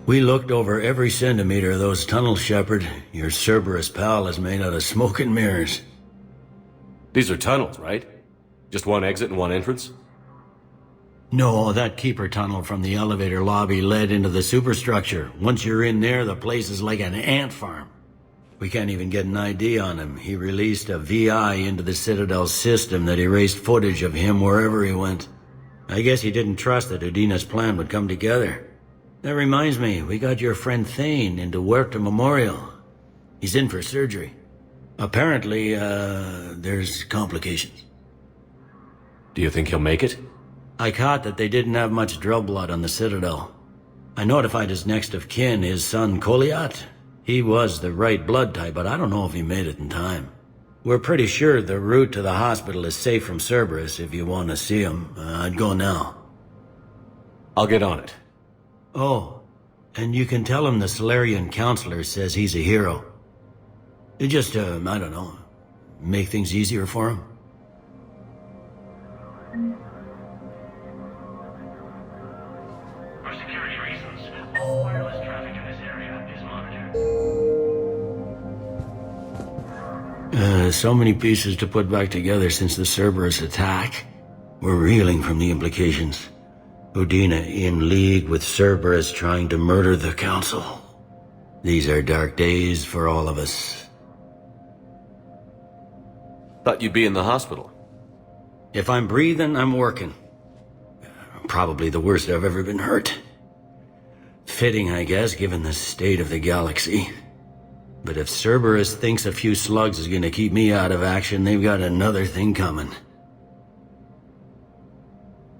We looked over every centimeter of those tunnels, Shepard. Your Cerberus pal is made out of smoke and mirrors. These are tunnels, right? Just one exit and one entrance? No, that keeper tunnel from the elevator lobby led into the superstructure. Once you're in there, the place is like an ant farm. We can't even get an ID on him. He released a VI into the Citadel system that erased footage of him wherever he went. I guess he didn't trust that Udina's plan would come together. That reminds me, we got your friend Thane into Huerta Memorial. He's in for surgery. Apparently, there's complications. Do you think he'll make it? I caught that they didn't have much drill blood on the Citadel. I notified his next of kin, his son Koliat. He was the right blood type, but I don't know if he made it in time. We're pretty sure the route to the hospital is safe from Cerberus. If you want to see him, I'd go now. I'll get on it. Oh, and you can tell him the Solarian counselor says he's a hero. It just, I don't know, make things easier for him. For security reasons, all wireless traffic in this area is monitored. So many pieces to put back together since the Cerberus attack. We're reeling from the implications. Udina in league with Cerberus trying to murder the Council. These are dark days for all of us. Thought you'd be in the hospital. If I'm breathing, I'm working. Probably the worst I've ever been hurt. Fitting, I guess, given the state of the galaxy. But if Cerberus thinks a few slugs is gonna keep me out of action, they've got another thing coming.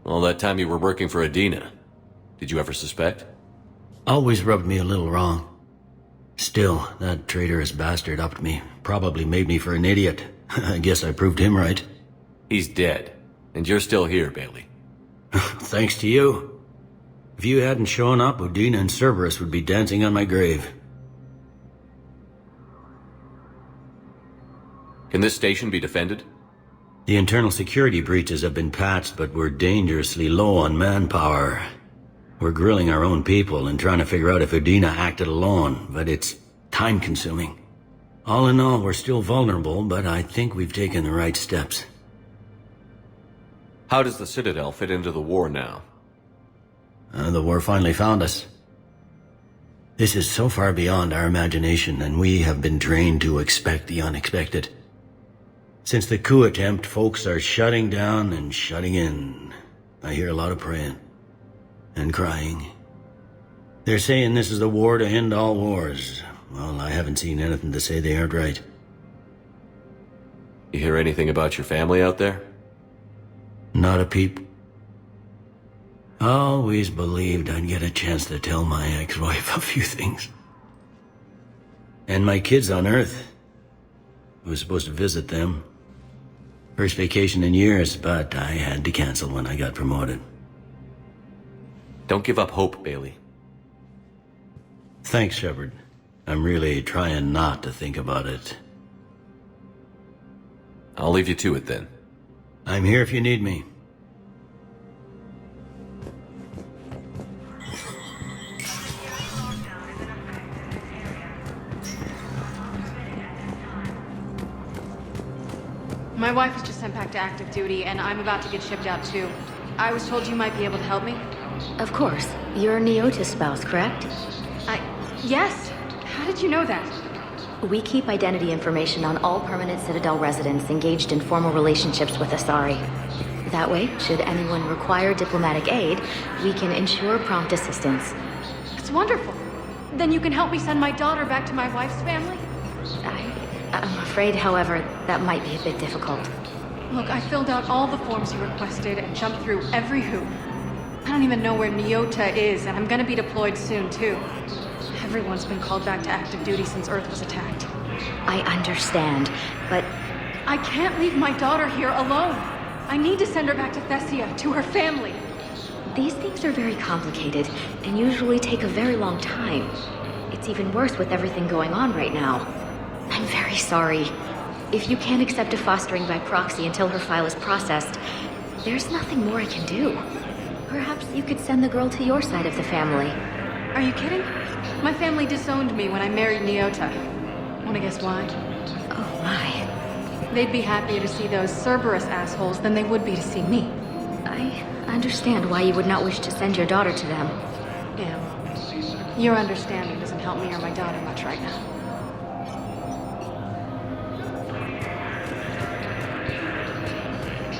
All that time you were working for Udina, did you ever suspect? Always rubbed me a little wrong. Still, that traitorous bastard upped me. Probably made me for an idiot. I guess I proved him right. He's dead, and you're still here, Bailey. Thanks to you. If you hadn't shown up, Udina and Cerberus would be dancing on my grave. Can this station be defended? The internal security breaches have been patched, but we're dangerously low on manpower. We're grilling our own people and trying to figure out if Udina acted alone, but it's time-consuming. All in all, we're still vulnerable, but I think we've taken the right steps. How does the Citadel fit into the war now? The war finally found us. This is so far beyond our imagination, and we have been trained to expect the unexpected. Since the coup attempt, folks are shutting down and shutting in. I hear a lot of praying. And crying. They're saying this is the war to end all wars. Well, I haven't seen anything to say they aren't right. You hear anything about your family out there? Not a peep. Always believed I'd get a chance to tell my ex-wife a few things. And my kids on Earth. I was supposed to visit them. First vacation in years, but I had to cancel when I got promoted. Don't give up hope, Bailey. Thanks, Shepard. I'm really trying not to think about it. I'll leave you to it then. I'm here if you need me. My wife was just sent back to active duty, and I'm about to get shipped out too. I was told you might be able to help me. Of course. You're Neota's spouse, correct? Yes. How did you know that? We keep identity information on all permanent Citadel residents engaged in formal relationships with Asari. That way, should anyone require diplomatic aid, we can ensure prompt assistance. It's wonderful. Then you can help me send my daughter back to my wife's family? I'm afraid, however, that might be a bit difficult. Look, I filled out all the forms you requested and jumped through every hoop. I don't even know where Neota is, and I'm gonna be deployed soon, too. Everyone's been called back to active duty since Earth was attacked. I understand, but... I can't leave my daughter here alone. I need to send her back to Thessia, to her family. These things are very complicated, and usually take a very long time. It's even worse with everything going on right now. I'm very sorry. If you can't accept a fostering by proxy until her file is processed, there's nothing more I can do. Perhaps you could send the girl to your side of the family. Are you kidding? My family disowned me when I married Nyota. Wanna guess why? Oh my. They'd be happier to see those Cerberus assholes than they would be to see me. I understand why you would not wish to send your daughter to them. Yeah. Your understanding doesn't help me or my daughter much right now.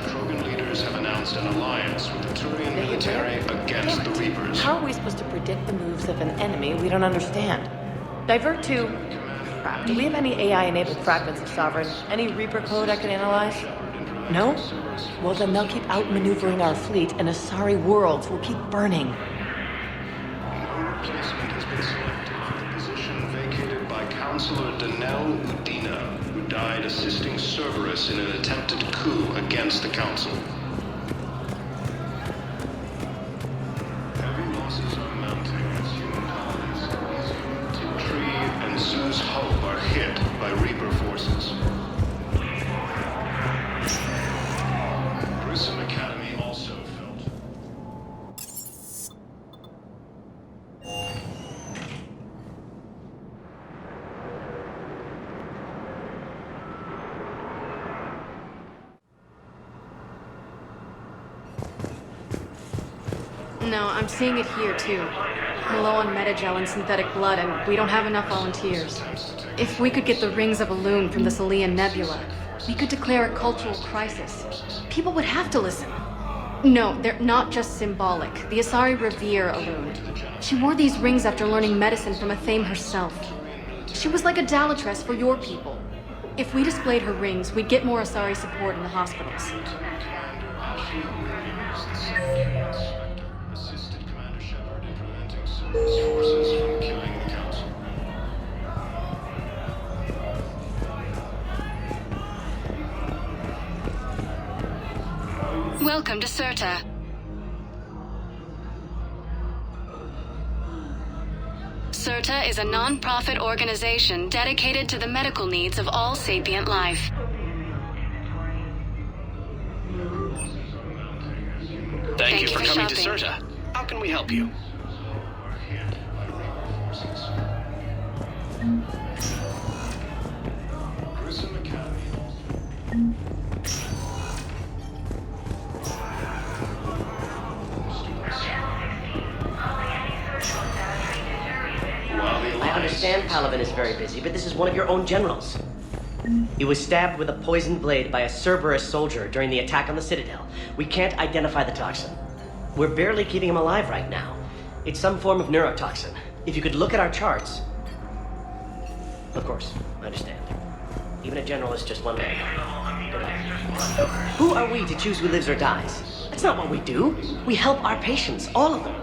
Krogan leaders have announced an alliance with the Turian military against the Reapers. How are we supposed to predict the moves of an enemy we don't understand? Divert to... Crap, do we have any AI-enabled fragments of Sovereign? Any Reaper code I can analyze? No? Well, then they'll keep outmaneuvering our fleet, and Asari worlds will keep burning. No replacement has been selected for the position vacated by Counselor Danelle Udina, who died assisting Cerberus in an attempted coup against the Council. Heavy losses are mounting as human colonies, Tree and Zeus Hope are hit by Reaper forces. Grissom Academy also felt. No, I'm seeing it here too. We're low on metagel and synthetic blood, and we don't have enough volunteers. If we could get the rings of Elune from the Salian Nebula, we could declare a cultural crisis. People would have to listen. No, they're not just symbolic. The Asari revere Elune. She wore these rings after learning medicine from Athame herself. She was like a Dalatress for your people. If we displayed her rings, we'd get more Asari support in the hospitals. Assisted Commander Shepard in preventing Cerberus forces from killing the Council. Welcome to Serta. Serta is a non-profit organization dedicated to the medical needs of all sapient life. Thank you for coming to shopping. Serta. How can we help you? Grissom Academy. While the I Alliance understand Palavin is very busy, but this is one of your own generals. He was stabbed with a poisoned blade by a Cerberus soldier during the attack on the Citadel. We can't identify the toxin. We're barely keeping him alive right now. It's some form of neurotoxin. If you could look at our charts... Of course, I understand. Even a general is just one man. Who are we to choose who lives or dies? That's not what we do. We help our patients, all of them.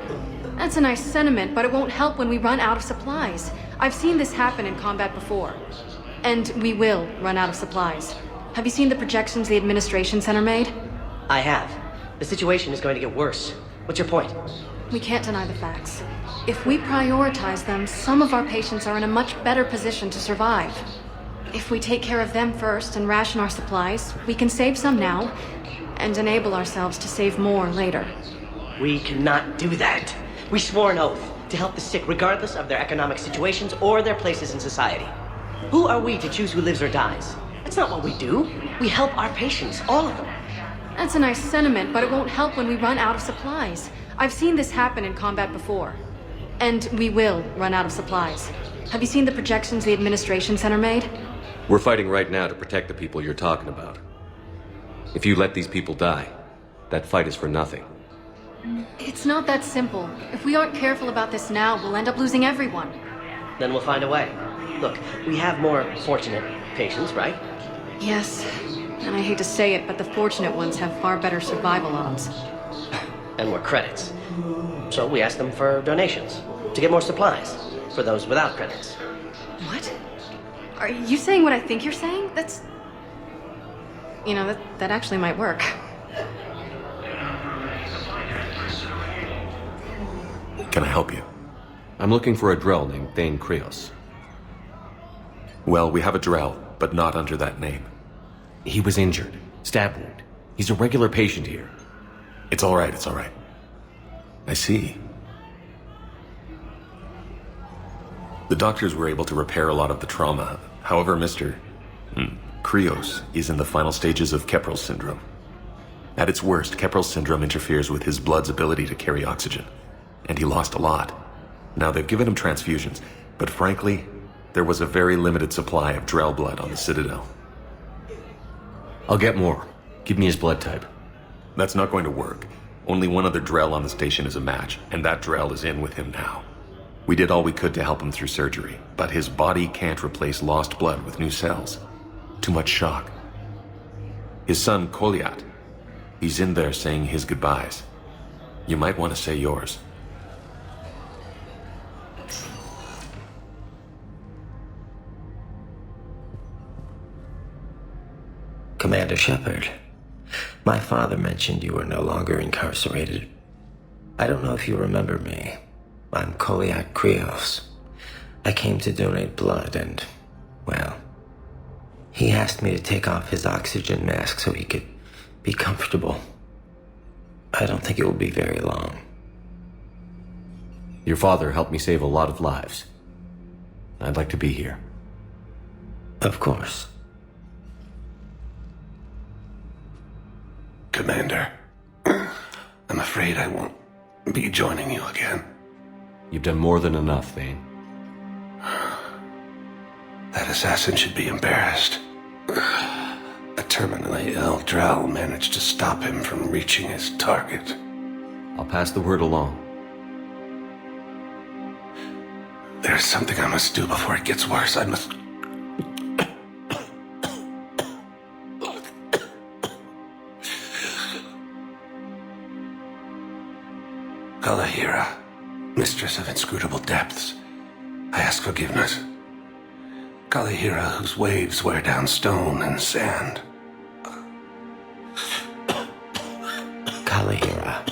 That's a nice sentiment, but it won't help when we run out of supplies. I've seen this happen in combat before. And we will run out of supplies. Have you seen the projections the administration center made? I have. The situation is going to get worse. What's your point? We can't deny the facts. If we prioritize them, some of our patients are in a much better position to survive. If we take care of them first and ration our supplies, we can save some now and enable ourselves to save more later. We cannot do that. We swore an oath to help the sick regardless of their economic situations or their places in society. Who are we to choose who lives or dies? That's not what we do. We help our patients, all of them. That's a nice sentiment, but it won't help when we run out of supplies. I've seen this happen in combat before. And we will run out of supplies. Have you seen the projections the administration center made? We're fighting right now to protect the people you're talking about. If you let these people die, that fight is for nothing. It's not that simple. If we aren't careful about this now, we'll end up losing everyone. Then we'll find a way. Look, we have more fortunate patients, right? Yes, and I hate to say it, but the fortunate ones have far better survival odds. And more credits. So we ask them for donations to get more supplies for those without credits. What? Are you saying what I think you're saying? That's... You know, that actually might work. Can I help you? I'm looking for a Drell named Thane Krios. Well, we have a Drell, but not under that name. He was injured. Stab wound. He's a regular patient here. It's all right, it's all right. I see. The doctors were able to repair a lot of the trauma. However, Mr. Krios is in the final stages of Keprel's syndrome. At its worst, Keprel's syndrome interferes with his blood's ability to carry oxygen, and he lost a lot. Now, they've given him transfusions, but frankly, there was a very limited supply of Drell blood on the Citadel. I'll get more. Give me his blood type. That's not going to work. Only one other Drell on the station is a match, and that Drell is in with him now. We did all we could to help him through surgery, but his body can't replace lost blood with new cells. Too much shock. His son, Kolyat, he's in there saying his goodbyes. You might want to say yours. Commander Shepard, my father mentioned you were no longer incarcerated. I don't know if you remember me. I'm Kolyat Krios. I came to donate blood and, well, he asked me to take off his oxygen mask so he could be comfortable. I don't think it will be very long. Your father helped me save a lot of lives. I'd like to be here. Of course. Commander, I'm afraid I won't be joining you again. You've done more than enough, Thane. That assassin should be embarrassed. A terminally ill Drell managed to stop him from reaching his target. I'll pass the word along. There's something I must do before it gets worse. I must... Kalahira, mistress of inscrutable depths, I ask forgiveness. Kalahira, whose waves wear down stone and sand. Kalahira,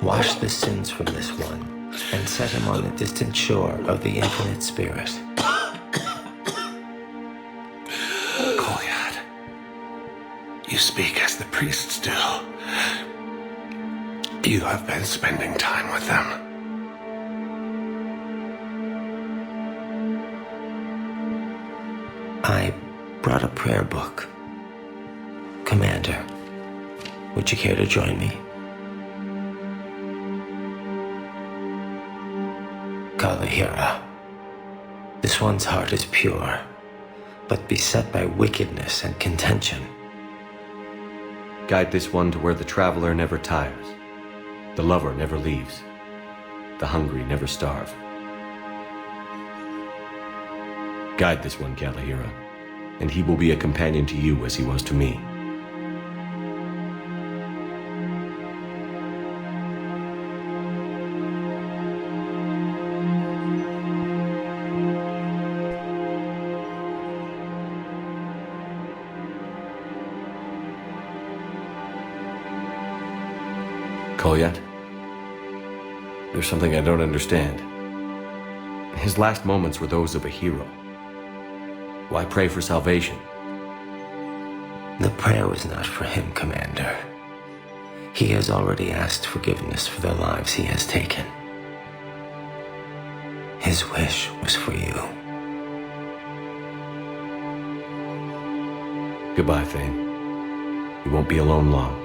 wash the sins from this one and set him on the distant shore of the infinite spirit. Kolyat, you speak as the priests do. You have been spending time with them. I brought a prayer book. Commander, would you care to join me? Kalahira, this one's heart is pure, but beset by wickedness and contention. Guide this one to where the traveler never tires. The lover never leaves. The hungry never starve. Guide this one, Kalahira, and he will be a companion to you as he was to me. Kolyat? There's something I don't understand. His last moments were those of a hero. Why pray for salvation? The prayer was not for him, Commander. He has already asked forgiveness for the lives he has taken. His wish was for you. Goodbye, Thane. You won't be alone long.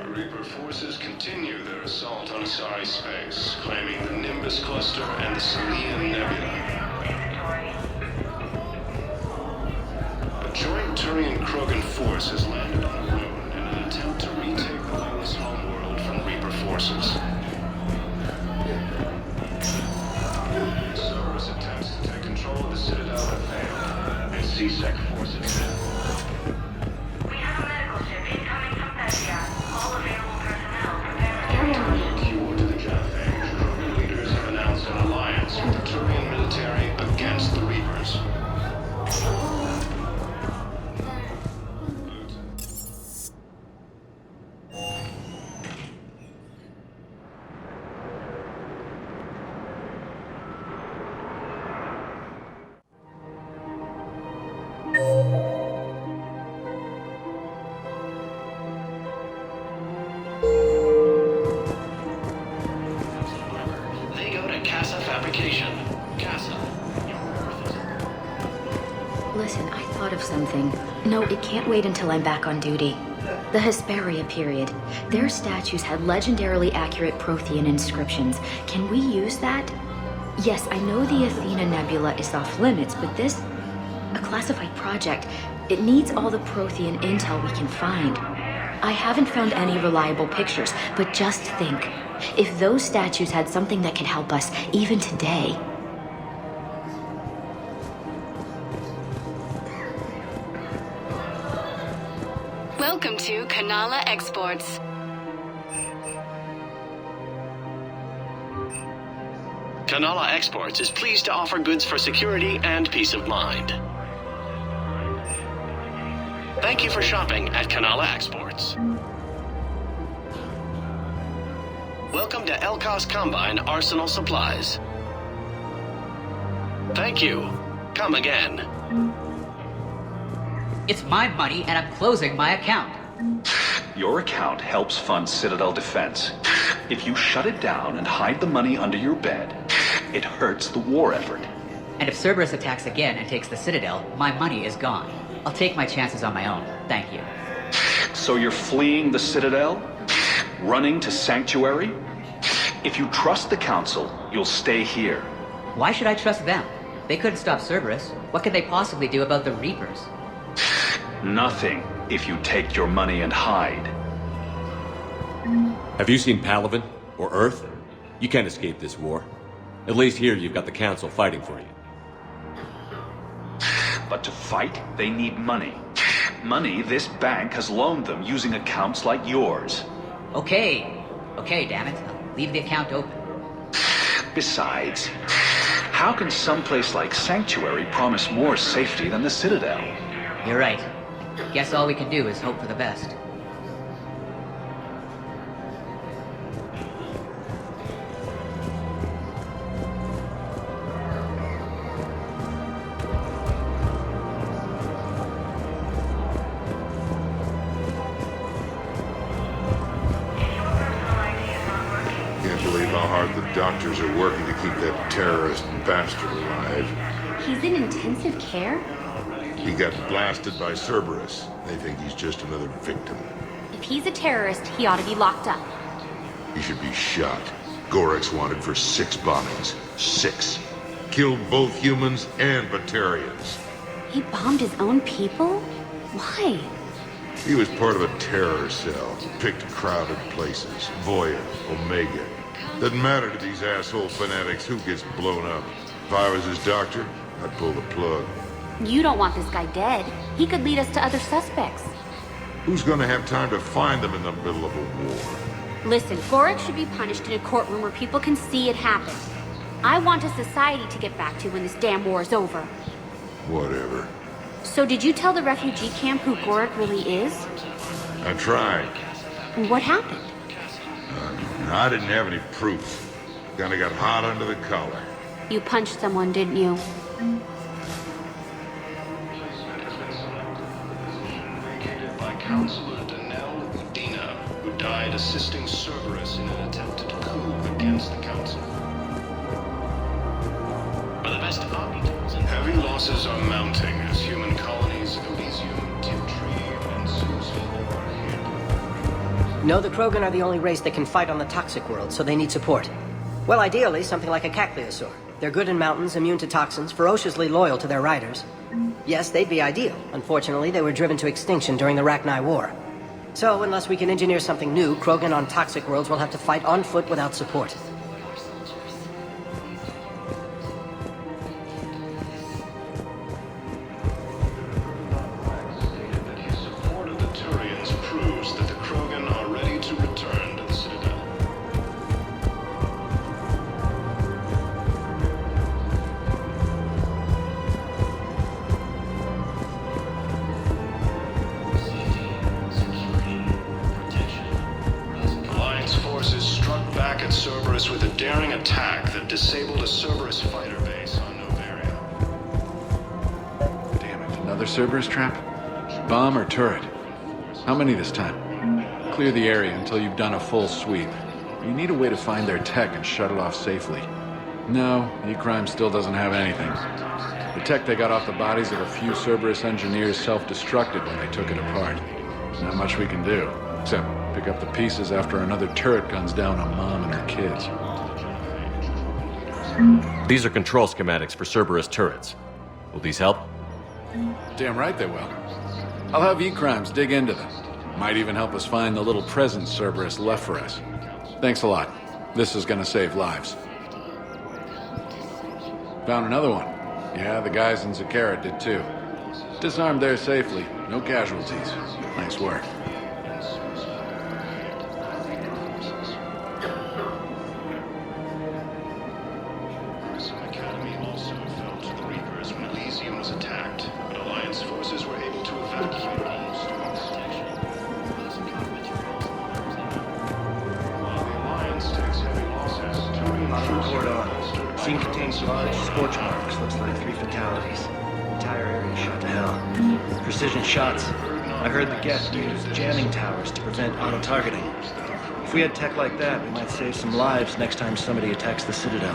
Reaper forces continue their assault on Asari space, claiming the Nimbus cluster and the Selenium Nebula. A joint Turian-Krogan force has landed on Rune in an attempt to retake the landless homeworld from Reaper forces. Cerberus attempts to take control of the Citadel have failed, and C-Sec forces have. We have a medical ship incoming from Thessia. All available personnel prepare for takeoff. Cure to the Japhage, Krogan leaders have announced an alliance with the Turian military against the Reapers. Listen, I thought of something. No, it can't wait until I'm back on duty. The Hesperia period. Their statues had legendarily accurate Prothean inscriptions. Can we use that? Yes, I know the Athena Nebula is off limits, but this... a classified project. It needs all the Prothean intel we can find. I haven't found any reliable pictures, but just think. If those statues had something that could help us, even today... Welcome to Kanala Exports. Kanala Exports is pleased to offer goods for security and peace of mind. Thank you for shopping at Kanala Exports. Welcome to Elkos Combine Arsenal Supplies. Thank you. Come again. It's my money and I'm closing my account. Your account helps fund Citadel defense. If you shut it down and hide the money under your bed, it hurts the war effort. And if Cerberus attacks again and takes the Citadel, my money is gone. I'll take my chances on my own. Thank you. So you're fleeing the Citadel? Running to Sanctuary? If you trust the Council, you'll stay here. Why should I trust them? They couldn't stop Cerberus. What could they possibly do about the Reapers? Nothing, if you take your money and hide. Have you seen Palaven? Or Earth? You can't escape this war. At least here you've got the Council fighting for you. But to fight, they need money. Money this bank has loaned them using accounts like yours. Okay, damn it. Leave the account open. Besides, how can someplace like Sanctuary promise more safety than the Citadel? You're right. Guess all we can do is hope for the best. Can't believe how hard the doctors are working to keep that terrorist bastard alive. He's in intensive care? He got blasted by Cerberus. They think he's just another victim. If he's a terrorist, he ought to be locked up. He should be shot. Gorek's wanted for 6 bombings. 6. Killed both humans and Batarians. He bombed his own people? Why? He was part of a terror cell. Picked crowded places. Voya, Omega. Doesn't matter to these asshole fanatics who gets blown up. If I was his doctor, I'd pull the plug. You don't want this guy dead. He could lead us to other suspects. Who's gonna have time to find them in the middle of a war? Listen, Gorek should be punished in a courtroom where people can see it happen. I want a society to get back to when this damn war is over. Whatever. So did you tell the refugee camp who Gorek really is? I tried. What happened? I didn't have any proof. Kinda got hot under the collar. You punched someone, didn't you? Vacated by Counselor Danelle Udina, who died assisting Cerberus in an attempted coup against the Council. For the best Heavy losses are mounting as human colonies Elysium, Tiptree, and Suesville are hit. No, the Krogan are the only race that can fight on the toxic world, so they need support. Well, ideally, something like a Cacliosaur. They're good in mountains, immune to toxins, ferociously loyal to their riders. Yes, they'd be ideal. Unfortunately, they were driven to extinction during the Rachni War. So, unless we can engineer something new, Krogan on toxic worlds will have to fight on foot without support. Support of the Turians proves that the Krogan are ready to return to the Citadel. Alliance forces struck back at Cerberus with a daring attack that disabled a Cerberus fighter base on Novaria. Damn it, another Cerberus trap? Bomb or turret? How many this time? Clear the area until you've done a full sweep. You need a way to find their tech and shut it off safely. No, E-Crime still doesn't have anything. The tech they got off the bodies of a few Cerberus engineers self-destructed when they took it apart. Not much we can do, except pick up the pieces after another turret guns down on Mom and her kids. These are control schematics for Cerberus turrets. Will these help? Damn right they will. I'll have E-Crimes dig into them. Might even help us find the little present Cerberus left for us. Thanks a lot. This is gonna save lives. Found another one. Yeah, the guys in Zakara did too. Disarmed there safely. No casualties. Nice work. Academy also fell to the Reapers when Elysium was attacked, but Alliance forces were able to evacuate all students. While the Alliance takes heavy losses, Cordon. Scene contains large scorch marks. Looks like 3 fatalities. Entire area shot to hell. Precision shots. I heard the Geth use jamming towers to prevent auto-targeting. If we had tech like that, we might save some lives next time somebody attacks the Citadel.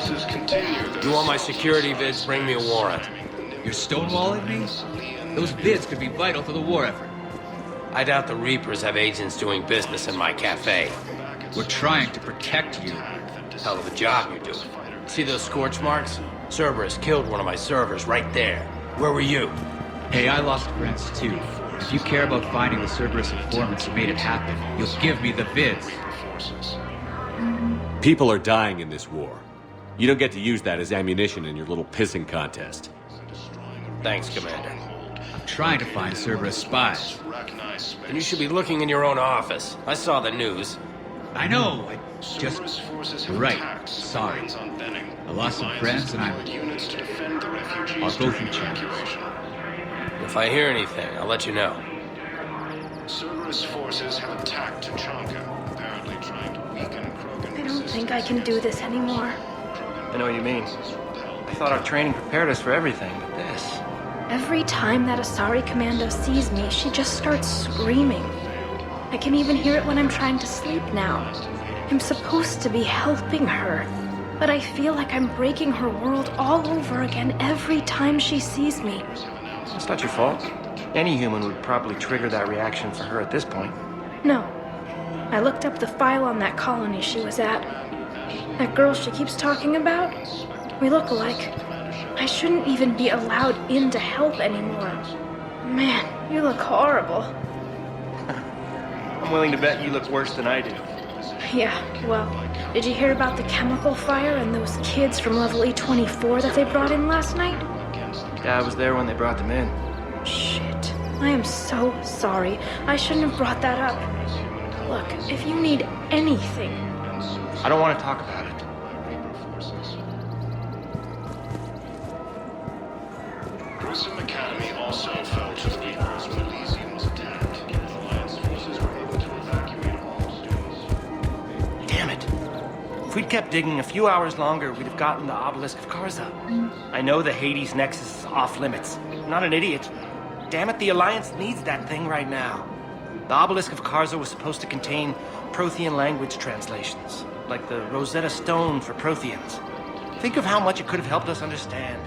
forces continue. You want my security vids? Bring me a warrant. You're stonewalling me? Those vids could be vital to the war effort. I doubt the Reapers have agents doing business in my cafe. We're trying to protect you. Hell of a job you're doing. See those scorch marks? Cerberus killed one of my servers right there. Where were you? Hey, I lost friends too. If you care about finding the Cerberus informants who made it happen, you'll give me the vids. People are dying in this war. You don't get to use that as ammunition in your little pissing contest. Thanks, Commander. I'm trying to find Cerberus spies. And you should be looking in your own office. I saw the news. I know, You're right. Sorry. I lost some friends and I'll go through channels. If I hear anything, I'll let you know. Cerberus forces have attacked Tachanka, apparently trying to weaken Krogan. I don't think I can do this anymore. I know what you mean. I thought our training prepared us for everything, but this... Every time that Asari commando sees me, she just starts screaming. I can even hear it when I'm trying to sleep now. I'm supposed to be helping her, but I feel like I'm breaking her world all over again every time she sees me. It's not your fault. Any human would probably trigger that reaction for her at this point. No. I looked up the file on that colony she was at. That girl she keeps talking about? We look alike. I shouldn't even be allowed in to help anymore. Man, you look horrible. I'm willing to bet you look worse than I do. Yeah, well, did you hear about the chemical fire and those kids from level E24 that they brought in last night? Yeah, I was there when they brought them in. Shit. I am so sorry. I shouldn't have brought that up. Look, if you need anything... I don't want to talk about it. Grissom Academy also fell to the Reapers when Elysium was attacked. Alliance forces were able to evacuate all students. Damn it. If we'd kept digging a few hours longer, we'd have gotten the Obelisk of Karza. I know the Hades Nexus is off limits. I'm not an idiot. Damn it, the Alliance needs that thing right now. The Obelisk of Karza was supposed to contain Prothean language translations, like the Rosetta Stone for Protheans. Think of how much it could have helped us understand.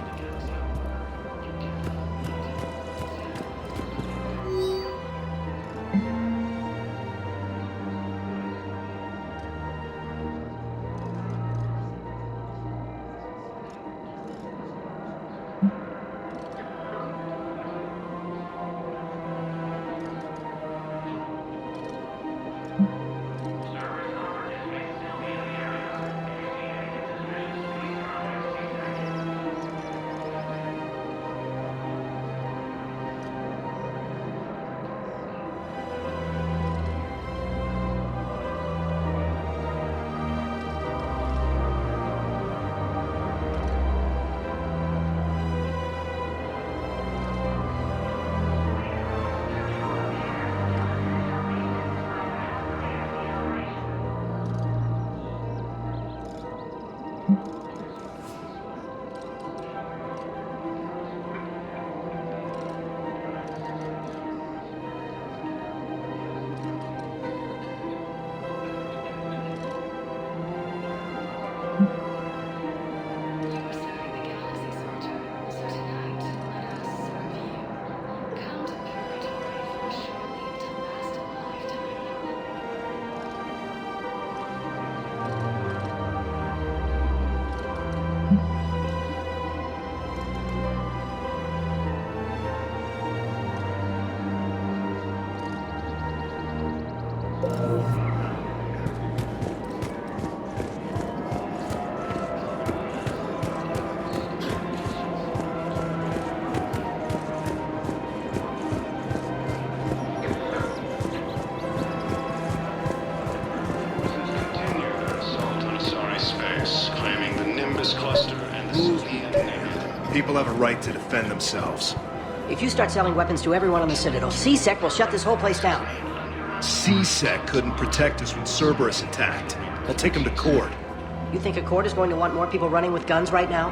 People have a right to defend themselves. If you start selling weapons to everyone on the Citadel, CSEC will shut this whole place down. CSEC couldn't protect us when Cerberus attacked. I'll take them to court. You think a court is going to want more people running with guns right now?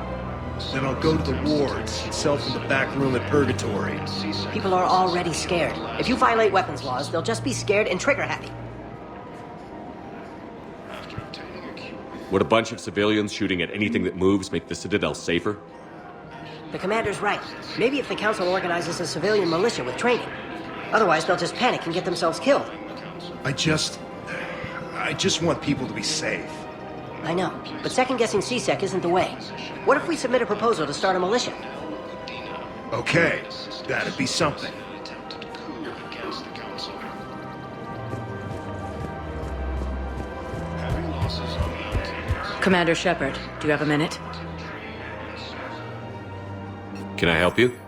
Then I'll go to the wards and sell from the back room at Purgatory. People are already scared. If you violate weapons laws, they'll just be scared and trigger happy. Would a bunch of civilians shooting at anything that moves make the Citadel safer? The commander's right. Maybe if the council organizes a civilian militia with training. Otherwise, they'll just panic and get themselves killed. I just want people to be safe. I know, but second-guessing CSEC isn't the way. What if we submit a proposal to start a militia? Okay, that'd be something. Commander Shepard, do you have a minute? Can I help you?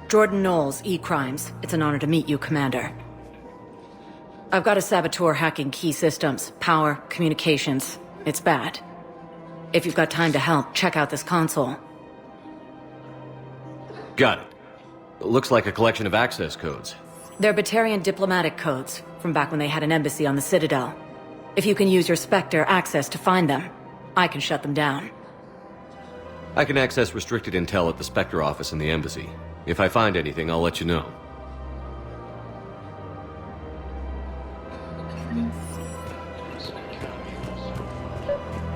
Jordan Knowles, E-Crimes. It's an honor to meet you, Commander. I've got a saboteur hacking key systems, power, communications. It's bad. If you've got time to help, check out this console. Got it. Looks like a collection of access codes. They're Batarian diplomatic codes, from back when they had an embassy on the Citadel. If you can use your Spectre access to find them, I can shut them down. I can access restricted intel at the Spectre office in the embassy. If I find anything, I'll let you know.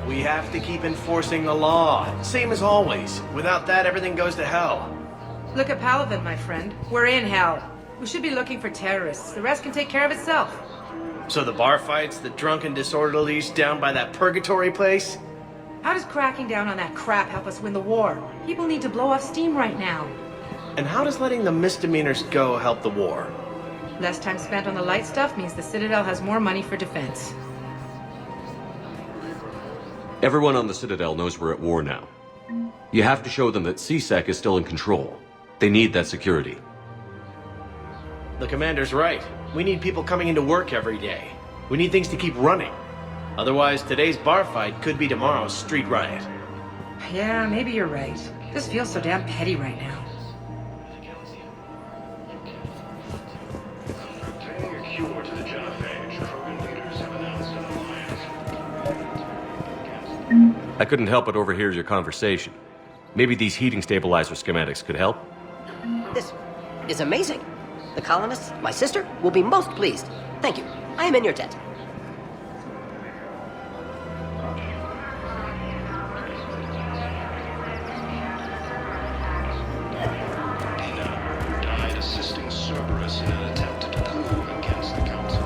We have to keep enforcing the law. Same as always. Without that, everything goes to hell. Look at Paladin, my friend. We're in hell. We should be looking for terrorists. The rest can take care of itself. So the bar fights, the drunken disorderlies down by that purgatory place? How does cracking down on that crap help us win the war? People need to blow off steam right now. And how does letting the misdemeanors go help the war? Less time spent on the light stuff means the Citadel has more money for defense. Everyone on the Citadel knows we're at war now. You have to show them that CSEC is still in control. They need that security. The commander's right. We need people coming into work every day. We need things to keep running. Otherwise, today's bar fight could be tomorrow's street riot. Yeah, maybe you're right. This feels so damn petty right now. I couldn't help but overhear your conversation. Maybe these heating stabilizer schematics could help? This is amazing. The colonists, my sister, will be most pleased. Thank you. I am in your debt. Died assisting Cerberus in an attempted coup against the council.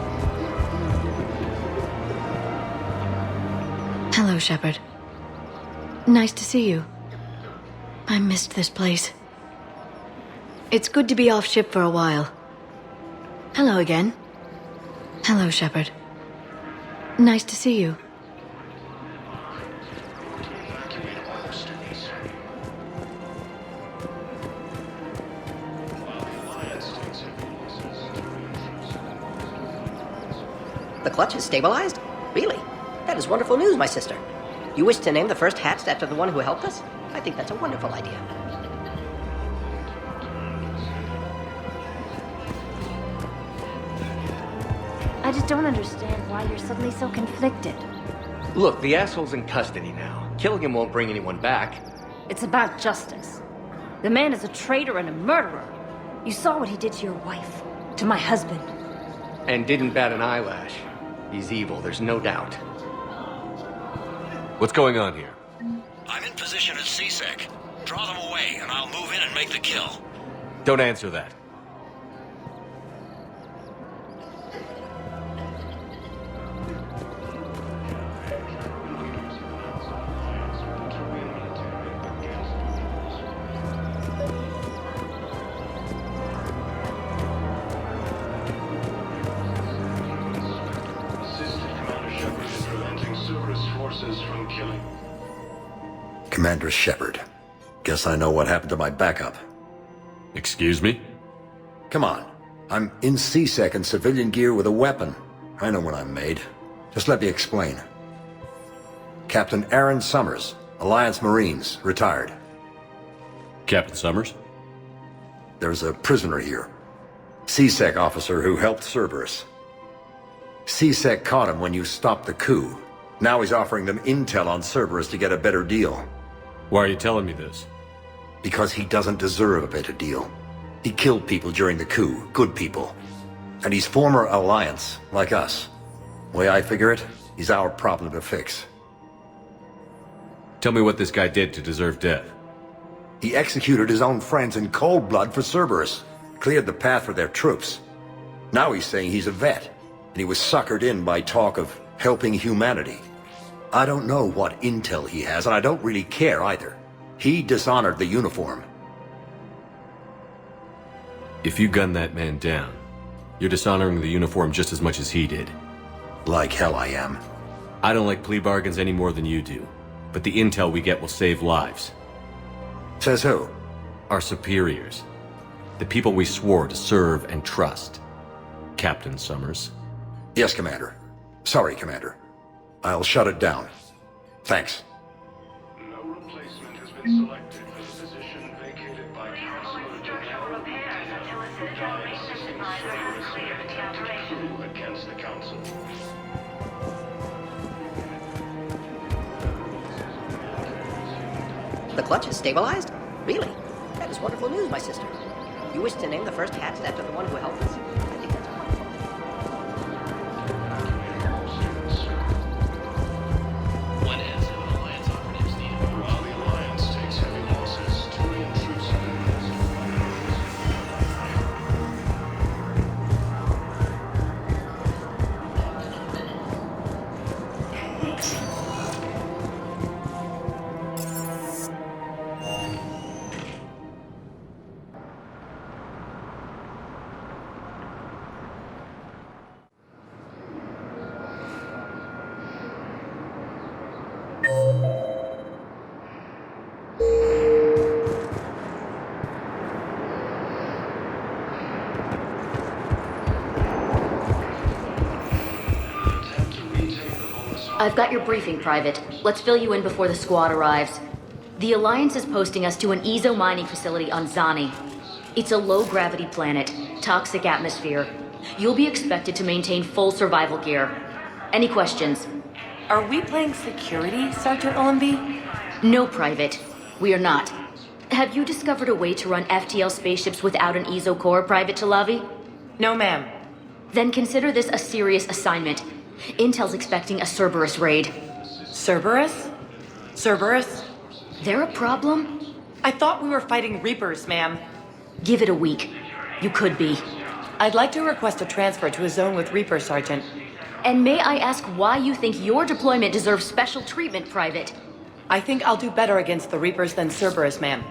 Hello, Shepard. Nice to see you. I missed this place. It's good to be off ship for a while. Hello again. Hello, Shepard. Nice to see you. The clutch is stabilized? Really? That is wonderful news, my sister. You wish to name the first hatched after the one who helped us? I think that's a wonderful idea. I just don't understand why you're suddenly so conflicted. Look, the asshole's in custody now. Killing him won't bring anyone back. It's about justice. The man is a traitor and a murderer. You saw what he did to your wife, to my husband. And didn't bat an eyelash. He's evil, there's no doubt. What's going on here? I'm in position at CSEC. Draw them away, and I'll move in and make the kill. Don't answer that. Commander Shepard. Guess I know what happened to my backup. Excuse me? Come on. I'm in CSEC in civilian gear with a weapon. I know what I'm made. Just let me explain. Captain Aaron Summers, Alliance Marines, retired. Captain Summers? There's a prisoner here. CSEC officer who helped Cerberus. CSEC caught him when you stopped the coup. Now he's offering them intel on Cerberus to get a better deal. Why are you telling me this? Because he doesn't deserve a better deal. He killed people during the coup, good people. And he's former Alliance, like us. Way I figure it, he's our problem to fix. Tell me what this guy did to deserve death. He executed his own friends in cold blood for Cerberus. Cleared the path for their troops. Now he's saying he's a vet, and he was suckered in by talk of helping humanity. I don't know what intel he has, and I don't really care either. He dishonored the uniform. If you gun that man down, you're dishonoring the uniform just as much as he did. Like hell I am. I don't like plea bargains any more than you do, but the intel we get will save lives. Says who? Our superiors. The people we swore to serve and trust. Captain Summers. Yes, Commander. Sorry, Commander. I'll shut it down. Thanks. No replacement has been selected for the position vacated by Councilor Donnell against the Council. The clutch is stabilized? Really? That is wonderful news, my sister. You wish to name the first cats after the one who helped us? I think that's wonderful. When is Alliance operatives needed? While the Alliance takes heavy losses to the intrusive. I've got your briefing, Private. Let's fill you in before the squad arrives. The Alliance is posting us to an Ezo mining facility on Zani. It's a low-gravity planet, toxic atmosphere. You'll be expected to maintain full survival gear. Any questions? Are we playing security, Sergeant Ullenby? No, Private. We are not. Have you discovered a way to run FTL spaceships without an Ezo core, Private Talavi? No, ma'am. Then consider this a serious assignment. Intel's expecting a Cerberus raid. Cerberus? Cerberus? They're a problem? I thought we were fighting Reapers, ma'am. Give it a week. You could be. I'd like to request a transfer to a zone with Reaper, Sergeant. And may I ask why you think your deployment deserves special treatment, Private? I think I'll do better against the Reapers than Cerberus, ma'am.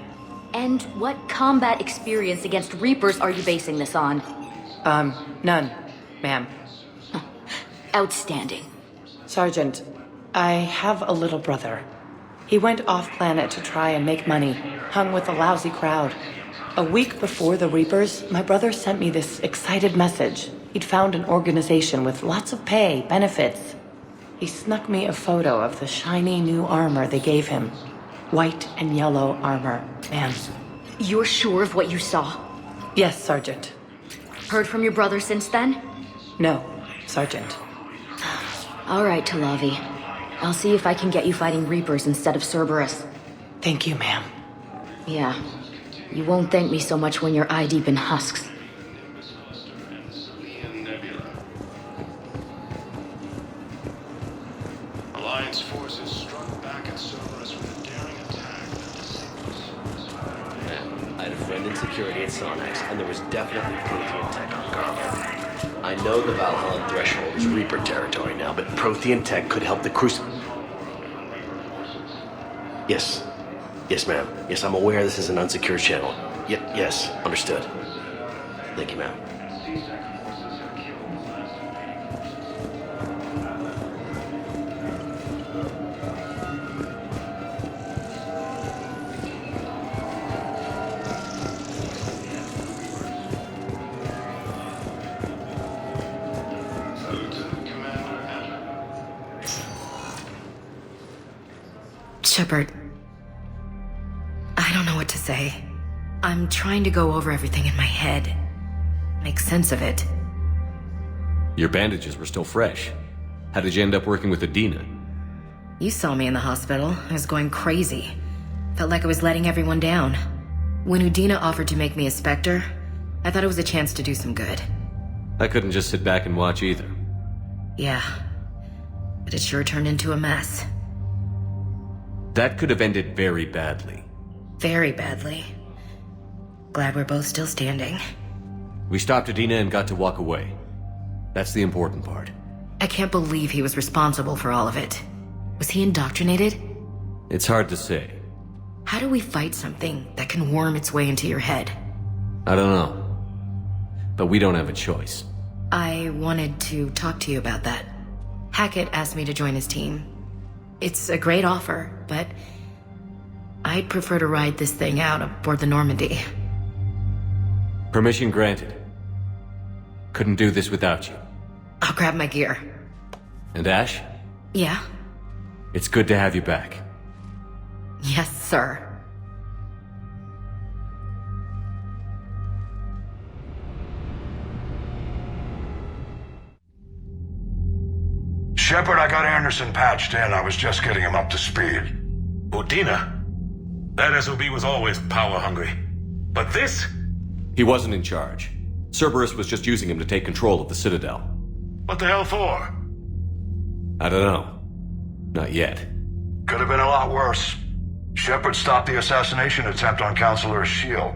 And what combat experience against Reapers are you basing this on? None, ma'am. Outstanding. Sergeant, I have a little brother. He went off-planet to try and make money, hung with a lousy crowd. A week before the Reapers, my brother sent me this excited message. He'd found an organization with lots of pay, benefits. He snuck me a photo of the shiny new armor they gave him. White and yellow armor, ma'am. You're sure of what you saw? Yes, Sergeant. Heard from your brother since then? No, Sergeant. All right, Talavi. I'll see if I can get you fighting Reapers instead of Cerberus. Thank you, ma'am. Yeah. You won't thank me so much when you're eye-deep in husks. Alliance forces struck back at Cerberus with a daring attack. I had a friend in security at Sonax, and there was definitely Prothean tech on guard. I know the Valhalla threshold is Reaper territory now, but Prothean tech could help the Crucible. Yes. Yes, ma'am. Yes, I'm aware this is an unsecured channel. Yes, understood. Thank you, ma'am. Shepard, I don't know what to say. I'm trying to go over everything in my head. Make sense of it. Your bandages were still fresh. How did you end up working with Adina? You saw me in the hospital. I was going crazy. Felt like I was letting everyone down. When Udina offered to make me a Spectre, I thought it was a chance to do some good. I couldn't just sit back and watch either. Yeah. But it sure turned into a mess. That could have ended very badly. Very badly. Glad we're both still standing. We stopped Adina and got to walk away. That's the important part. I can't believe he was responsible for all of it. Was he indoctrinated? It's hard to say. How do we fight something that can worm its way into your head? I don't know. But we don't have a choice. I wanted to talk to you about that. Hackett asked me to join his team. It's a great offer, but I'd prefer to ride this thing out aboard the Normandy. Permission granted. Couldn't do this without you. I'll grab my gear. And Ash? Yeah? It's good to have you back. Yes, sir. Shepard, I got Anderson patched in. I was just getting him up to speed. Udina? That SOB was always power-hungry. But this? He wasn't in charge. Cerberus was just using him to take control of the Citadel. What the hell for? I don't know. Not yet. Could have been a lot worse. Shepard stopped the assassination attempt on Counselor Shield.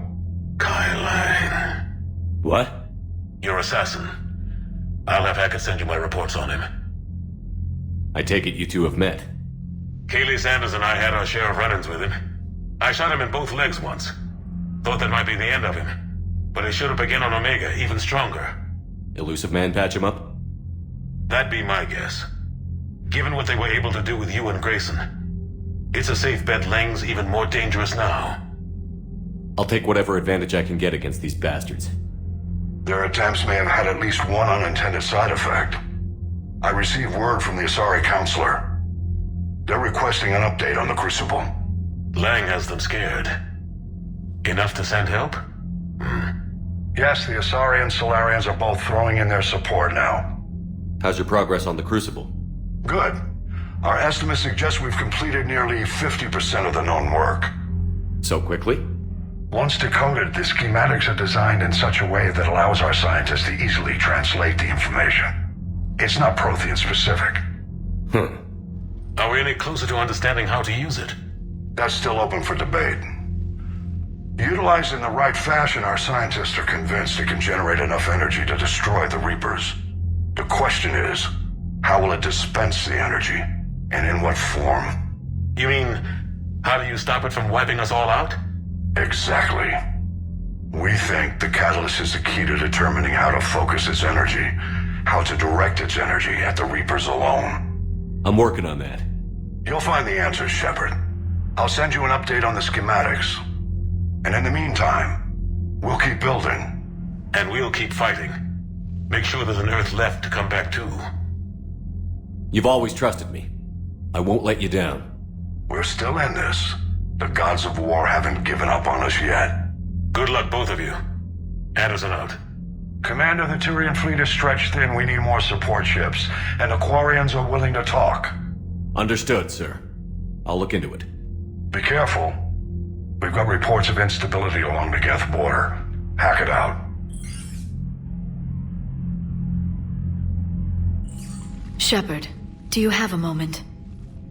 Kai Lang. What? Your assassin. I'll have Hackett send you my reports on him. I take it you two have met. Kaylee Sanders and I had our share of run-ins with him. I shot him in both legs once. Thought that might be the end of him. But he should have begun on Omega, even stronger. Elusive Man patch him up? That'd be my guess. Given what they were able to do with you and Grayson, it's a safe bet Lang's even more dangerous now. I'll take whatever advantage I can get against these bastards. Their attempts may have had at least one unintended side effect. I received word from the Asari Counselor. They're requesting an update on the Crucible. Lang has them scared. Enough to send help? Yes, the Asari and Solarians are both throwing in their support now. How's your progress on the Crucible? Good. Our estimate suggests we've completed nearly 50% of the known work. So quickly? Once decoded, the schematics are designed in such a way that allows our scientists to easily translate the information. It's not Prothean specific. Are we any closer to understanding how to use it? That's still open for debate. Utilized in the right fashion, our scientists are convinced it can generate enough energy to destroy the Reapers. The question is, how will it dispense the energy? And in what form? You mean, how do you stop it from wiping us all out? Exactly. We think the catalyst is the key to determining how to focus its energy, how to direct its energy at the Reapers alone. I'm working on that. You'll find the answers, Shepard. I'll send you an update on the schematics. And in the meantime, we'll keep building. And we'll keep fighting. Make sure there's an Earth left to come back to. You've always trusted me. I won't let you down. We're still in this. The gods of war haven't given up on us yet. Good luck, both of you. Anderson out. Commander, the Turian fleet is stretched thin. We need more support ships. And the Quarians are willing to talk. Understood, sir. I'll look into it. Be careful. We've got reports of instability along the Geth border. Hack it out. Shepard, do you have a moment?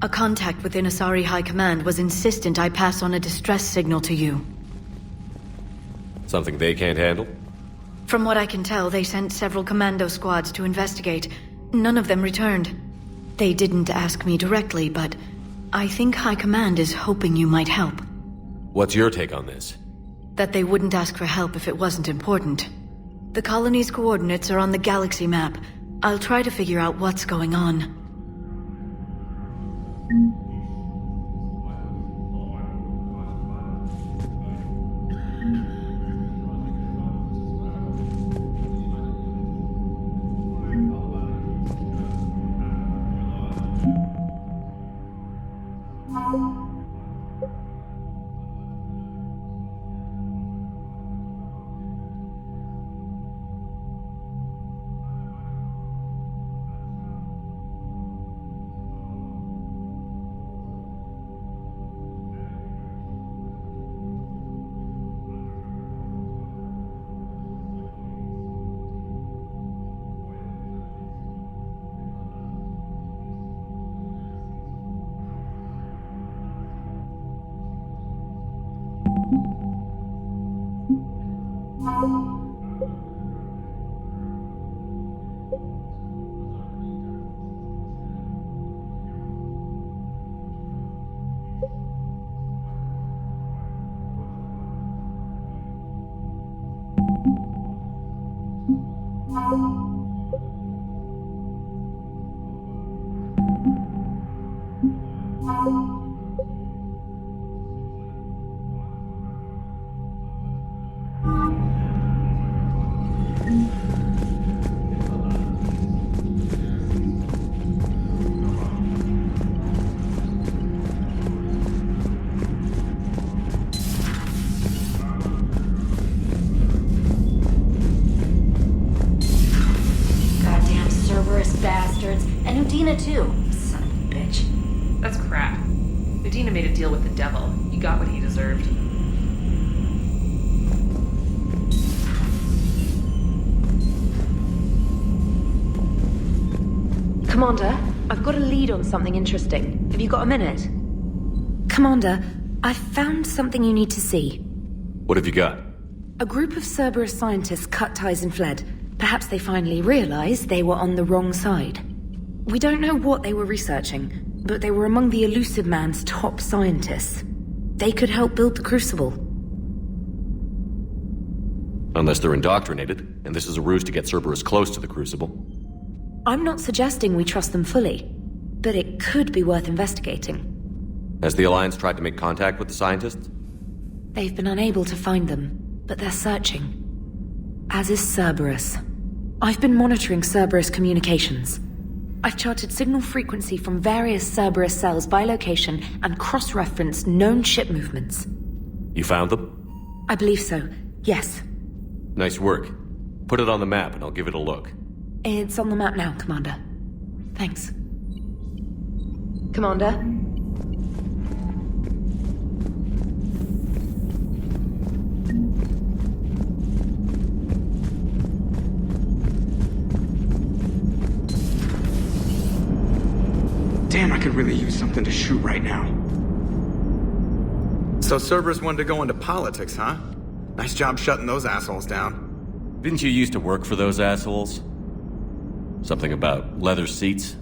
A contact within Asari High Command was insistent I pass on a distress signal to you. Something they can't handle? From what I can tell, they sent several commando squads to investigate. None of them returned. They didn't ask me directly, but I think High Command is hoping you might help. What's your take on this? That they wouldn't ask for help if it wasn't important. The colony's coordinates are on the galaxy map. I'll try to figure out what's going on. Goddamn Cerberus bastards. And Udina too. Son of a bitch. That's crap. Medina made a deal with the devil. He got what he deserved. Commander, I've got a lead on something interesting. Have you got a minute? Commander, I've found something you need to see. What have you got? A group of Cerberus scientists cut ties and fled. Perhaps they finally realized they were on the wrong side. We don't know what they were researching, but they were among the Elusive Man's top scientists. They could help build the Crucible. Unless they're indoctrinated, and this is a ruse to get Cerberus close to the Crucible. I'm not suggesting we trust them fully, but it could be worth investigating. Has the Alliance tried to make contact with the scientists? They've been unable to find them, but they're searching. As is Cerberus. I've been monitoring Cerberus communications. I've charted signal frequency from various Cerberus cells by location and cross-referenced known ship movements. You found them? I believe so, yes. Nice work. Put it on the map and I'll give it a look. It's on the map now, Commander. Thanks. Commander? Damn, I could really use something to shoot right now. So Cerberus wanted to go into politics, huh? Nice job shutting those assholes down. Didn't you used to work for those assholes? Something about leather seats?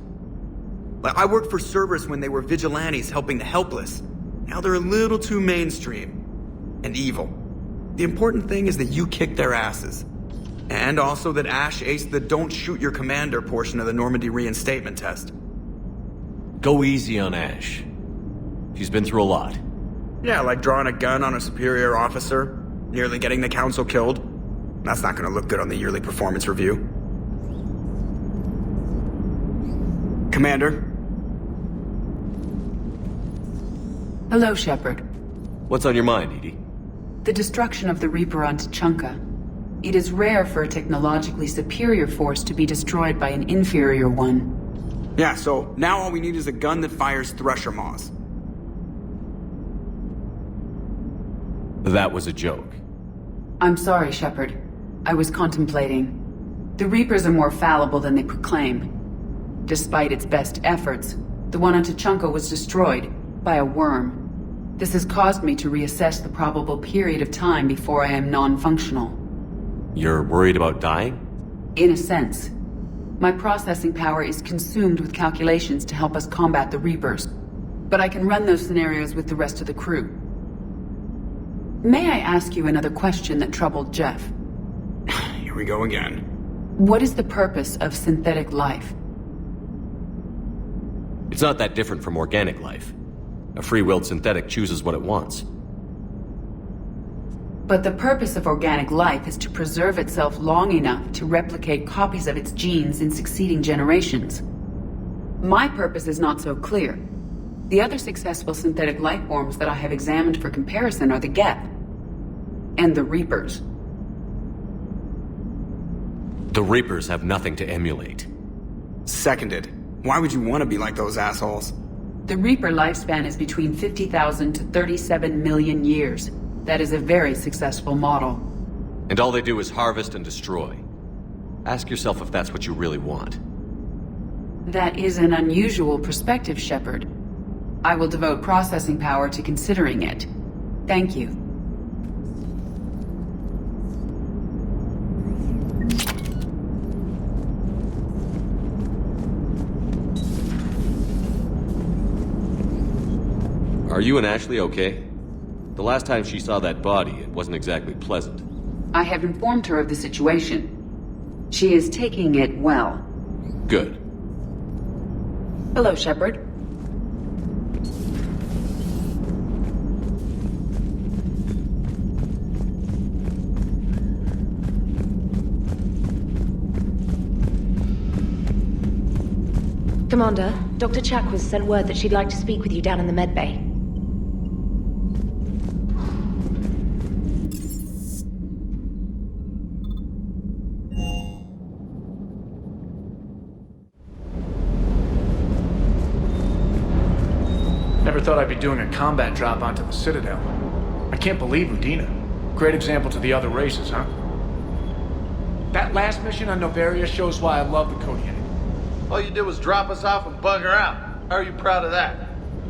I worked for Cerberus when they were vigilantes helping the helpless. Now they're a little too mainstream. And evil. The important thing is that you kicked their asses. And also that Ash aced the don't shoot your commander portion of the Normandy reinstatement test. Go easy on Ash. She's been through a lot. Yeah, like drawing a gun on a superior officer, nearly getting the council killed. That's not gonna look good on the yearly performance review. Commander? Hello, Shepard. What's on your mind, Edie? The destruction of the Reaper on Tuchanka. It is rare for a technologically superior force to be destroyed by an inferior one. Yeah, so now all we need is a gun that fires thresher maws. That was a joke. I'm sorry, Shepard. I was contemplating. The Reapers are more fallible than they proclaim. Despite its best efforts, the one on Tuchanka was destroyed by a worm. This has caused me to reassess the probable period of time before I am non-functional. You're worried about dying? In a sense. My processing power is consumed with calculations to help us combat the Reapers. But I can run those scenarios with the rest of the crew. May I ask you another question that troubled Jeff? Here we go again. What is the purpose of synthetic life? It's not that different from organic life. A free-willed synthetic chooses what it wants. But the purpose of organic life is to preserve itself long enough to replicate copies of its genes in succeeding generations. My purpose is not so clear. The other successful synthetic life forms that I have examined for comparison are the Geth and the Reapers. The Reapers have nothing to emulate. Seconded. Why would you want to be like those assholes? The Reaper lifespan is between 50,000 to 37 million years. That is a very successful model. And all they do is harvest and destroy. Ask yourself if that's what you really want. That is an unusual perspective, Shepard. I will devote processing power to considering it. Thank you. Are you and Ashley okay? The last time she saw that body, it wasn't exactly pleasant. I have informed her of the situation. She is taking it well. Good. Hello, Shepard. Commander, Dr. Chakwas sent word that she'd like to speak with you down in the med bay. Never thought I'd be doing a combat drop onto the Citadel. I can't believe Udina. Great example to the other races, huh? That last mission on Noveria shows why I love the Kodiak. All you did was drop us off and bugger out. How are you proud of that?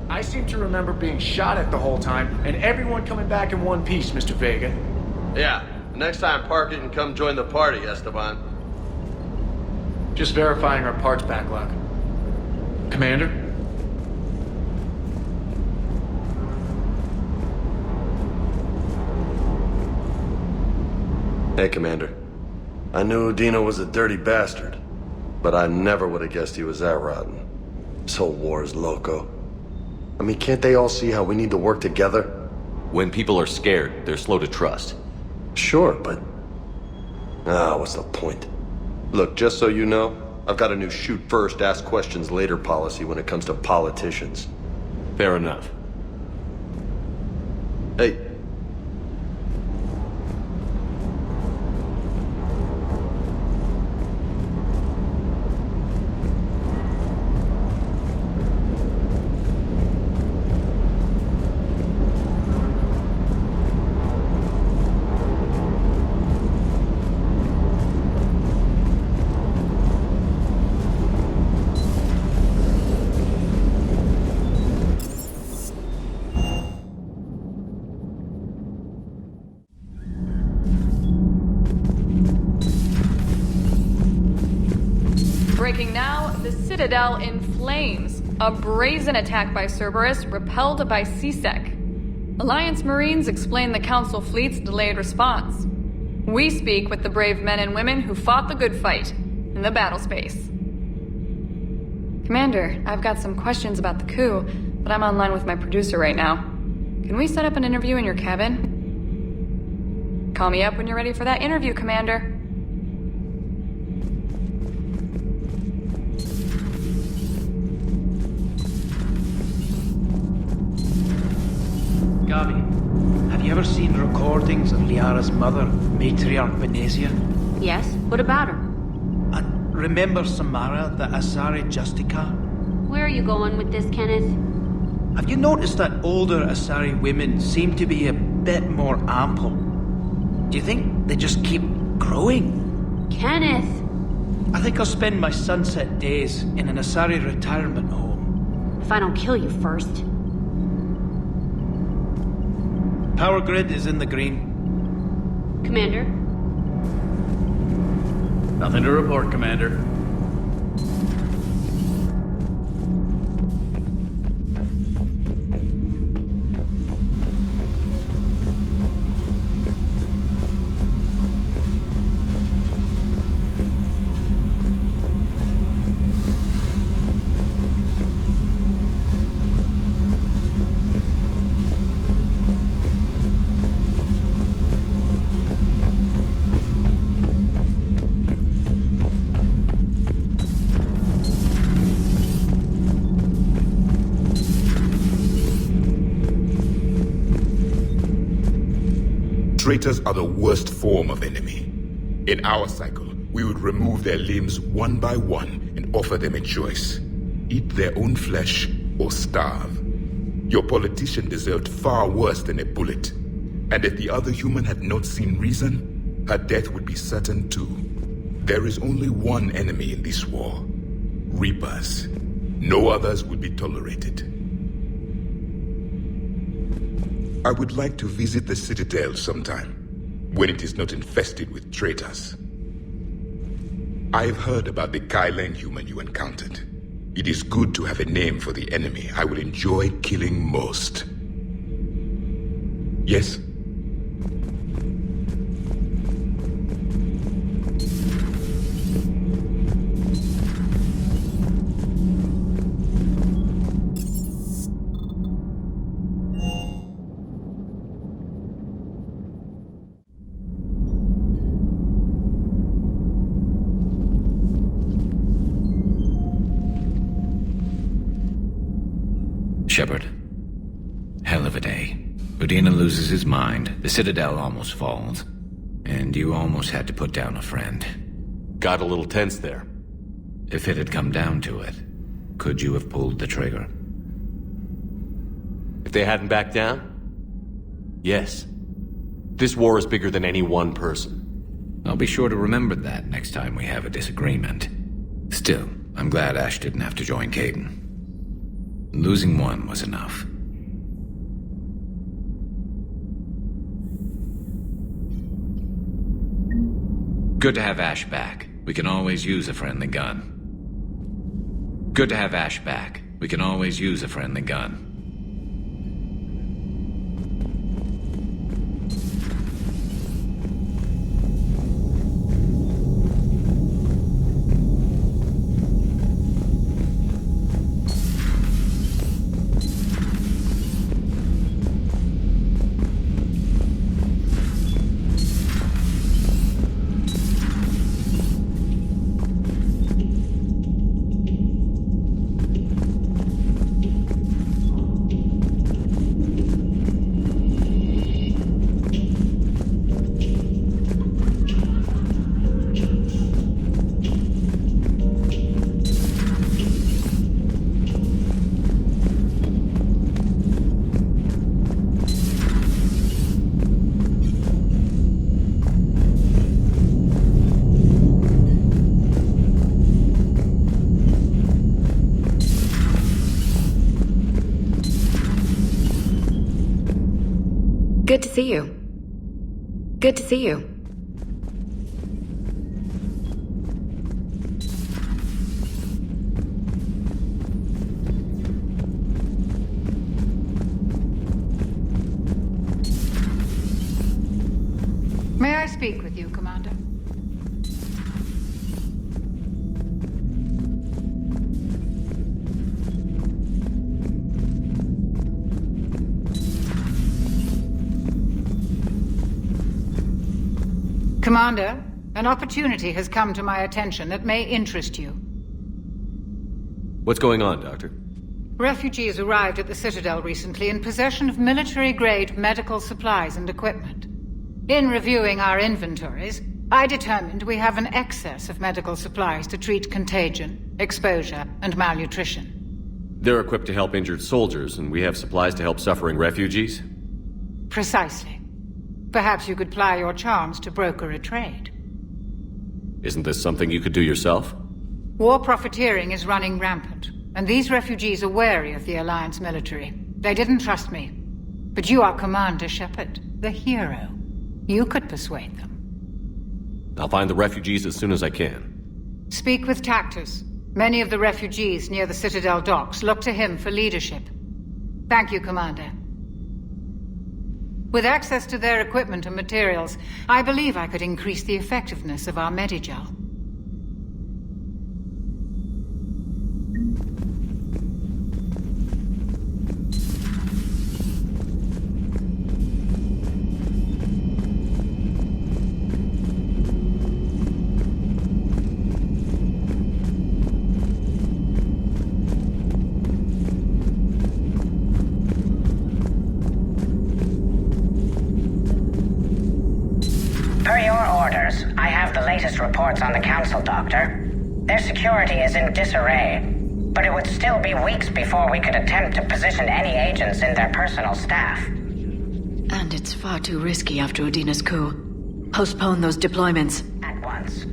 I seem to remember being shot at the whole time, and everyone coming back in one piece, Mr. Vega. Yeah, next time park it and come join the party, Esteban. Just verifying our parts backlog. Commander? Hey, Commander. I knew Udina was a dirty bastard, but I never would have guessed he was that rotten. This whole war is loco. I mean, can't they all see how we need to work together? When people are scared, they're slow to trust. Sure, but... what's the point? Look, just so you know, I've got a new shoot first, ask questions later policy when it comes to politicians. Fair enough. Hey. Breaking now, the Citadel in flames. A brazen attack by Cerberus repelled by CSEC. Alliance Marines explain the Council fleet's delayed response. We speak with the brave men and women who fought the good fight in the battle space. Commander, I've got some questions about the coup, but I'm online with my producer right now. Can we set up an interview in your cabin? Call me up when you're ready for that interview, Commander. Gavi, have you ever seen recordings of Liara's mother, Matriarch Benezia? Yes? What about her? And remember Samara, the Asari Justica? Where are you going with this, Kenneth? Have you noticed that older Asari women seem to be a bit more ample? Do you think they just keep growing? Kenneth! I think I'll spend my sunset days in an Asari retirement home. If I don't kill you first. Power grid is in the green. Commander? Nothing to report, Commander. Traitors are the worst form of enemy. In our cycle, we would remove their limbs one by one and offer them a choice. Eat their own flesh or starve. Your politician deserved far worse than a bullet. And if the other human had not seen reason, her death would be certain too. There is only one enemy in this war. Reapers. No others would be tolerated. I would like to visit the Citadel sometime, when it is not infested with traitors. I've heard about the Kyleng human you encountered. It is good to have a name for the enemy I will enjoy killing most. Yes? Shepard. Hell of a day. Udina loses his mind, the Citadel almost falls, and you almost had to put down a friend. Got a little tense there. If it had come down to it, could you have pulled the trigger? If they hadn't backed down? Yes. This war is bigger than any one person. I'll be sure to remember that next time we have a disagreement. Still, I'm glad Ash didn't have to join Caden. Losing one was enough. Good to have Ash back. We can always use a friendly gun. Good to have Ash back. We can always use a friendly gun. Good to see you. Good to see you. May I speak with you, Commander? Commander, an opportunity has come to my attention that may interest you. What's going on, Doctor? Refugees arrived at the Citadel recently in possession of military-grade medical supplies and equipment. In reviewing our inventories, I determined we have an excess of medical supplies to treat contagion, exposure, and malnutrition. They're equipped to help injured soldiers, and we have supplies to help suffering refugees? Precisely. Perhaps you could ply your charms to broker a trade. Isn't this something you could do yourself? War profiteering is running rampant, and these refugees are wary of the Alliance military. They didn't trust me. But you are Commander Shepard, the hero. You could persuade them. I'll find the refugees as soon as I can. Speak with Tactus. Many of the refugees near the Citadel docks look to him for leadership. Thank you, Commander. With access to their equipment and materials, I believe I could increase the effectiveness of our Medigel. Per your orders, I have the latest reports on the Council, Doctor. Their security is in disarray, but it would still be weeks before we could attempt to position any agents in their personal staff. And it's far too risky after Udina's coup. Postpone those deployments. At once.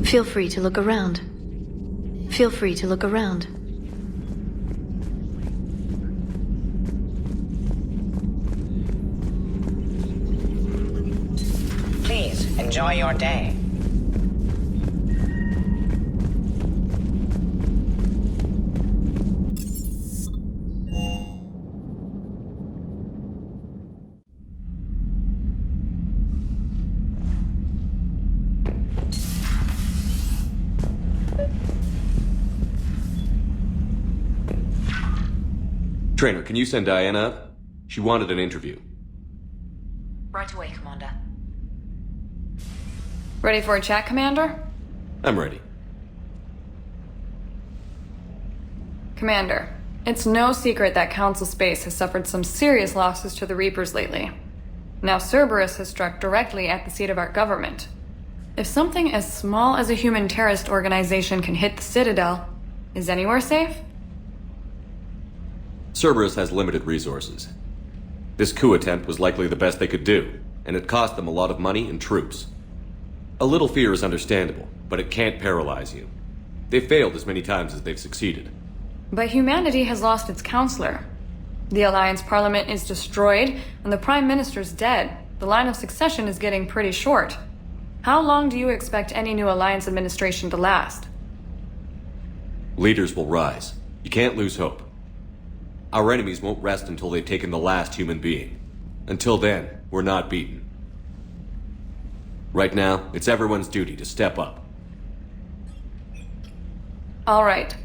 Feel free to look around. Feel free to look around. Enjoy your day. Trainer, can you send Diana up? She wanted an interview. Right away, Commander. Ready for a chat, Commander? I'm ready. Commander, it's no secret that Council Space has suffered some serious losses to the Reapers lately. Now Cerberus has struck directly at the seat of our government. If something as small as a human terrorist organization can hit the Citadel, is anywhere safe? Cerberus has limited resources. This coup attempt was likely the best they could do, and it cost them a lot of money and troops. A little fear is understandable, but it can't paralyze you. They've failed as many times as they've succeeded. But humanity has lost its counselor. The Alliance Parliament is destroyed, and the Prime Minister's dead. The line of succession is getting pretty short. How long do you expect any new Alliance administration to last? Leaders will rise. You can't lose hope. Our enemies won't rest until they've taken the last human being. Until then, we're not beaten. Right now, it's everyone's duty to step up. All right.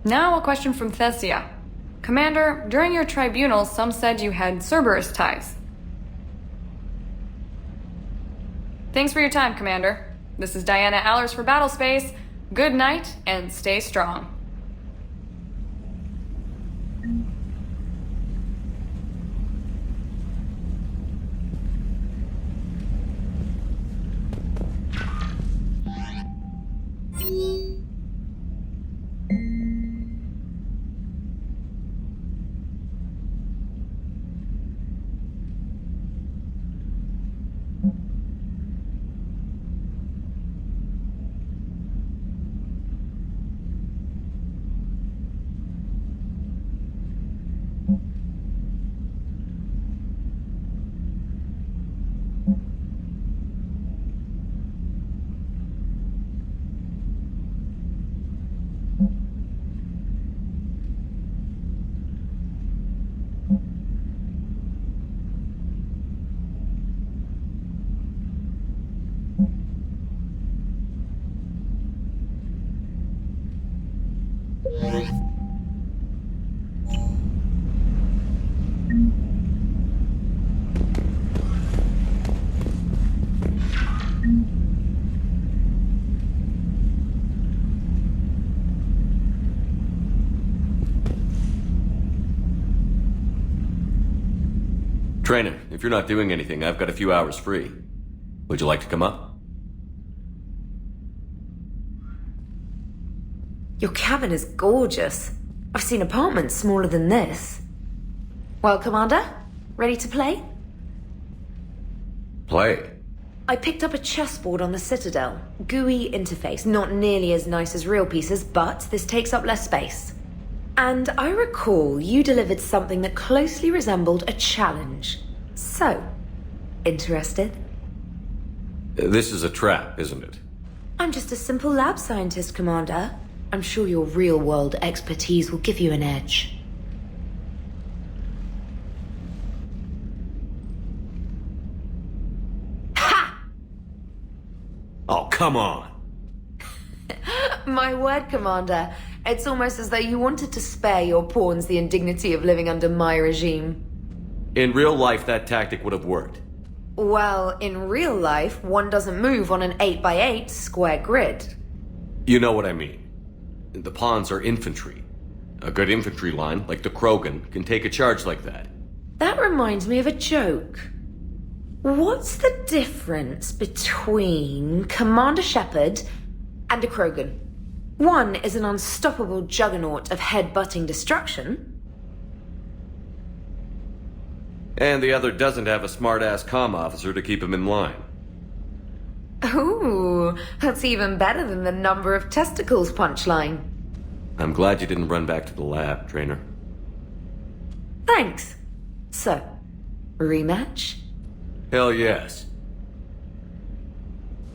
Now a question from Thessia. Commander, during your tribunal, some said you had Cerberus ties. Thanks for your time, Commander. This is Diana Allers for Battlespace. Good night, and stay strong. Trainer, if you're not doing anything, I've got a few hours free. Would you like to come up? Your cabin is gorgeous. I've seen apartments smaller than this. Well, Commander, ready to play? Play? I picked up a chessboard on the Citadel. GUI interface, not nearly as nice as real pieces, but this takes up less space. And I recall you delivered something that closely resembled a challenge. So, interested? This is a trap, isn't it? I'm just a simple lab scientist, Commander. I'm sure your real-world expertise will give you an edge. Ha! Oh, come on! My word, Commander. It's almost as though you wanted to spare your pawns the indignity of living under my regime. In real life, that tactic would have worked. Well, in real life, one doesn't move on an 8x8 square grid. You know what I mean. The pawns are infantry. A good infantry line, like the Krogan, can take a charge like that. That reminds me of a joke. What's the difference between Commander Shepard and a Krogan? One is an unstoppable juggernaut of head-butting destruction. And the other doesn't have a smart-ass comm officer to keep him in line. Ooh, that's even better than the number of testicles punchline. I'm glad you didn't run back to the lab, Trainer. Thanks. So, rematch? Hell yes.